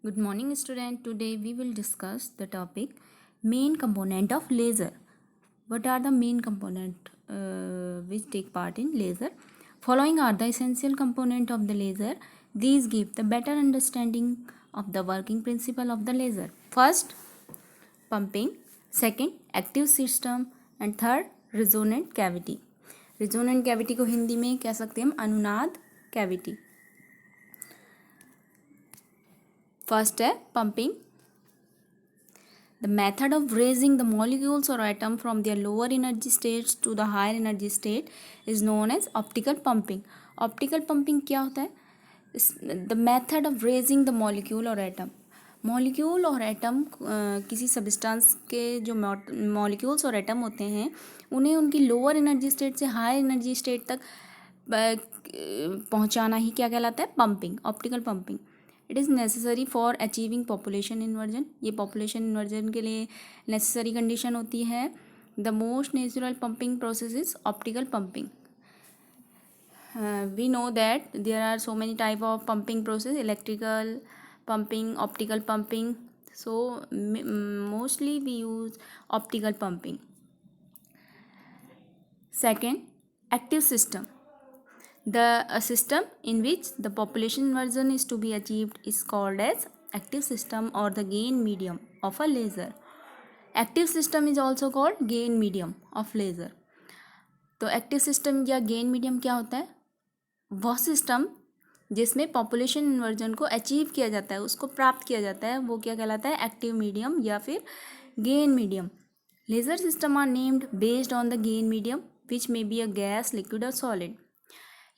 Good morning, student. Today we will discuss the topic main component of laser. What are the main component which take part in laser? Following are the essential component of the laser. These give the better understanding of the working principle of the laser. First, pumping. Second, active system. And third, resonant cavity. Resonant cavity को हिंदी में कह सकते हैं हम अनुनाद cavity. First है pumping. The method of raising the molecules or atom from their lower energy states to the higher energy state is known as optical pumping. Optical pumping क्या होता है? The method of raising the molecule or atom. Molecule और atom किसी substance के जो molecules और atom होते हैं उन्हें उनकी लोअर एनर्जी स्टेट से हायर एनर्जी स्टेट तक पहुंचाना ही क्या कहलाता है? Pumping, optical pumping. It is necessary for achieving population inversion. ये पॉपुलेशन इन्वर्जन के लिए नेसेसरी कंडीशन होती है. The most natural pumping process is optical pumping. We know that there are so many type of pumping process: electrical pumping, optical pumping. So mostly we use optical pumping. Second, active system. The system in which the population inversion is to be achieved is called as active system or the gain medium of a laser. Active system is also called gain medium of laser. तो active system या gain medium क्या होता है? वह system जिसमें population inversion को achieve किया जाता है, उसको प्राप्त किया जाता है, वो क्या कहलाता है? एक्टिव मीडियम या फिर gain medium. Laser system are named based on the gain medium which may be a gas, liquid or solid.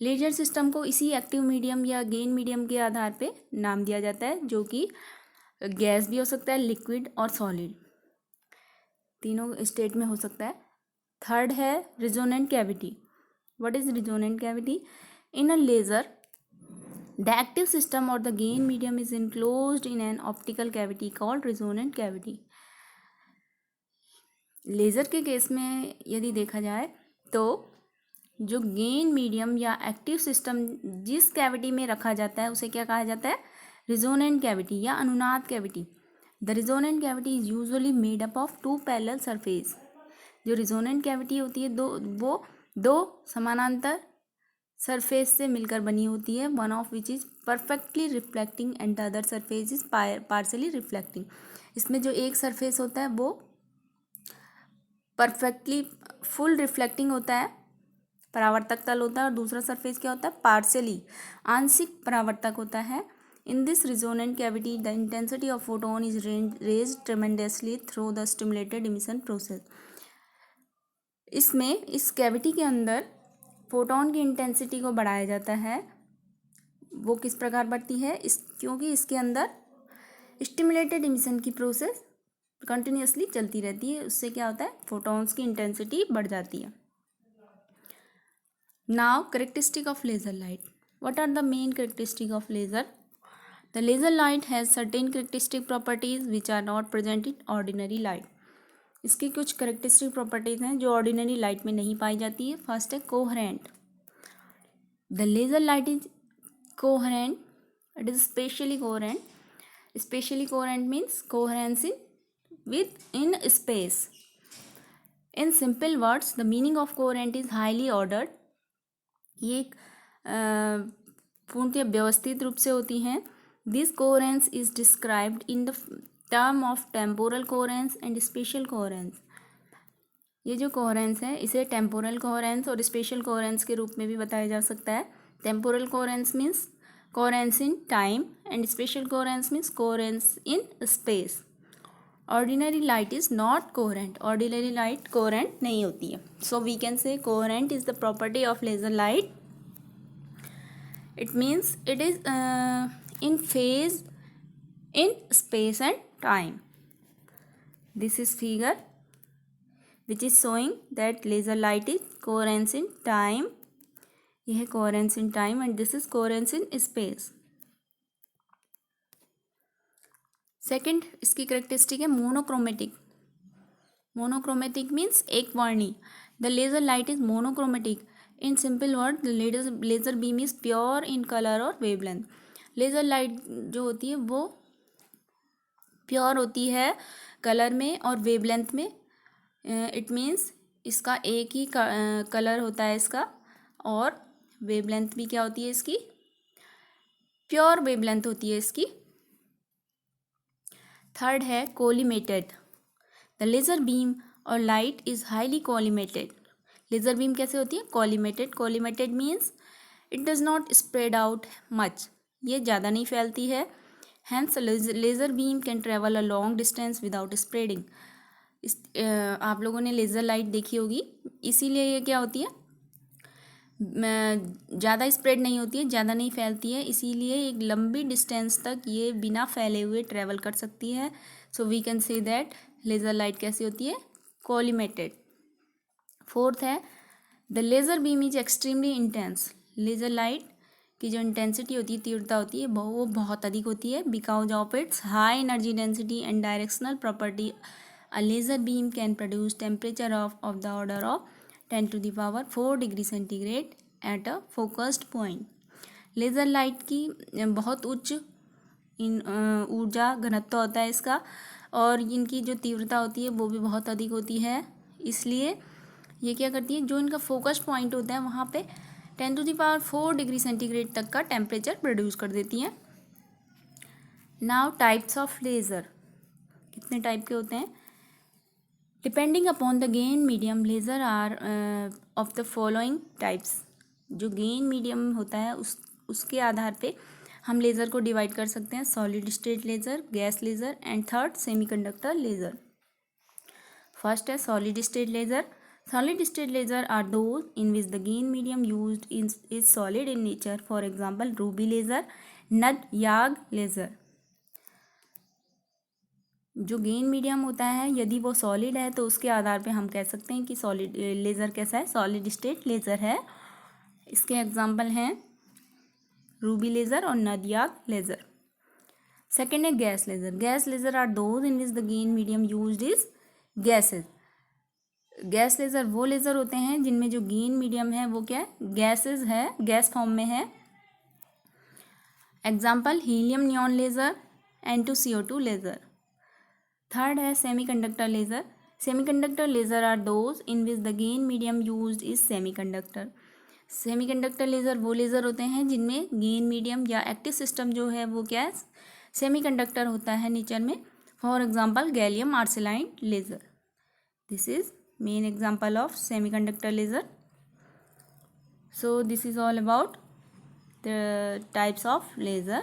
Laser system को इसी एक्टिव मीडियम या गेन मीडियम के आधार पे नाम दिया जाता है, जो कि गैस भी हो सकता है, लिक्विड और सॉलिड, तीनों स्टेट में हो सकता है. थर्ड है resonant cavity. What is resonant cavity? In a laser the active system और the gain medium is enclosed in an optical cavity called resonant cavity. Laser के केस में यदि देखा जाए तो जो गेन मीडियम या एक्टिव सिस्टम जिस कैविटी में रखा जाता है उसे क्या कहा जाता है? रिजोनेंट कैविटी या अनुनाद cavity. The resonant cavity is usually made up of two parallel surface. जो रिजोनेंट कैविटी होती है वो दो समानांतर सरफेस से मिलकर बनी होती है. One of which is perfectly reflecting and the other surface is partially reflecting. इसमें जो एक सरफेस होता है वो परफेक्टली फुल रिफ्लेक्टिंग होता है, परावर्तक तल होता है, और दूसरा सरफेस क्या होता है? पार्शली, आंशिक परावर्तक होता है. In this resonant cavity the intensity of photon is raised tremendously through the stimulated emission process. इसमें इस कैविटी के अंदर फोटोन की इंटेंसिटी को बढ़ाया जाता है. वो किस प्रकार बढ़ती है? क्योंकि इसके अंदर स्टिमुलेटेड इमिशन की प्रोसेस कंटिन्यूसली चलती रहती है. उससे क्या होता है? फोटोन्स की इंटेंसिटी बढ़ जाती है. Now characteristic of laser light. What are the main characteristic of laser? The laser light has certain characteristic properties which are not present in ordinary light. इसकी कुछ करेक्टरिस्टिक प्रॉपर्टीज़ हैं जो ऑर्डिनरी लाइट में नहीं पाई जाती है. फर्स्ट है coherent. The laser light is coherent. It is specially coherent. Specially coherent means coherence in space. In simple words, the meaning of coherent is highly ordered. ये एक पूर्णतः व्यवस्थित रूप से होती हैं. This coherence is described in the term of temporal coherence and spatial coherence. ये जो कोहेरेंस है इसे टेम्पोरल कोहेरेंस और स्पेशल कोहेरेंस के रूप में भी बताया जा सकता है. Temporal coherence means coherence in time and spatial coherence means coherence in space. Ordinary light is not coherent. Ordinary light coherent नहीं होती है. So we can say coherent is the property of laser light. It means it is in phase in space and time. This is figure which is showing that laser light is coherence in time. यह है coherence in time and this is coherence in space. Second इसकी characteristic है monochromatic. Monochromatic means एक वर्णी. The laser light is monochromatic. In simple word the laser beam is pure in colour और wavelength. Laser light जो होती है वो pure होती है कलर में और वेवलेंथ में। इट मीन्स इसका एक ही कलर होता है इसका, और वेवलेंथ भी क्या होती है इसकी, प्योर वेवलेंथ होती है इसकी। थर्ड है collimated. The laser beam or light is highly collimated. Laser beam कैसे होती है, collimated. Collimated means it does not spread out much, ये ज़्यादा नहीं फैलती है। Hence laser beam can travel a long distance without spreading. आप लोगों ने लेज़र लाइट देखी होगी, इसीलिए ये क्या होती है, ज़्यादा स्प्रेड नहीं होती है, ज़्यादा नहीं फैलती है, इसीलिए एक लंबी डिस्टेंस तक ये बिना फैले हुए ट्रेवल कर सकती है। So we can say that laser light कैसी होती है, कोलिमेटेड। फोर्थ है the laser beam is extremely intense. Laser light की जो इंटेंसिटी होती है, तीव्रता होती है, वो बहुत अधिक होती है। Because of its high energy density and directional property, a laser beam can produce temperature of the order of 10⁴ degree centigrade at a focused point. Laser light की बहुत उच्च ऊर्जा घनत्व होता है इसका, और इनकी जो तीव्रता होती है वो भी बहुत अधिक होती है। इसलिए ये क्या करती है, जो इनका फोकस पॉइंट होता है वहाँ पे 10⁴ डिग्री सेंटीग्रेड तक का टेम्परेचर प्रोड्यूस कर देती हैं। नाउ टाइप्स ऑफ लेज़र, कितने टाइप के होते हैं। Depending upon the gain medium laser are of the following types. जो गेन मीडियम होता है उसके आधार पे हम लेज़र को डिवाइड कर सकते हैं, solid state laser, gas laser and third semiconductor laser. First है solid state laser. Solid state laser are those in which the gain medium used is solid in nature. For example, ruby laser, Nad-Yag laser. जो gain medium होता है यदि वो solid है तो उसके आधार पे हम कह सकते हैं कि सॉलिड लेज़र कैसा है, सॉलिड स्टेट लेज़र है। इसके एग्जांपल हैं रूबी लेज़र और नद-याग लेज़र। सेकेंड है gas laser. Gas laser are those in which the gain medium used is gases. Gas laser वो लेज़र होते हैं जिनमें जो गेन मीडियम है वो क्या है, गैसेज है, गैस फॉर्म में है। Example helium neon laser, N2CO2 laser. Third है semiconductor laser. Semiconductor laser are those in which the gain medium used is semiconductor. Semiconductor laser वो लेज़र होते हैं जिनमें गेन मीडियम या एक्टिव सिस्टम जो है वो क्या है, सेमीकंडक्टर होता है नेचर में। For example gallium arsenide laser. This is main example of semiconductor laser. So this is all about the types of laser.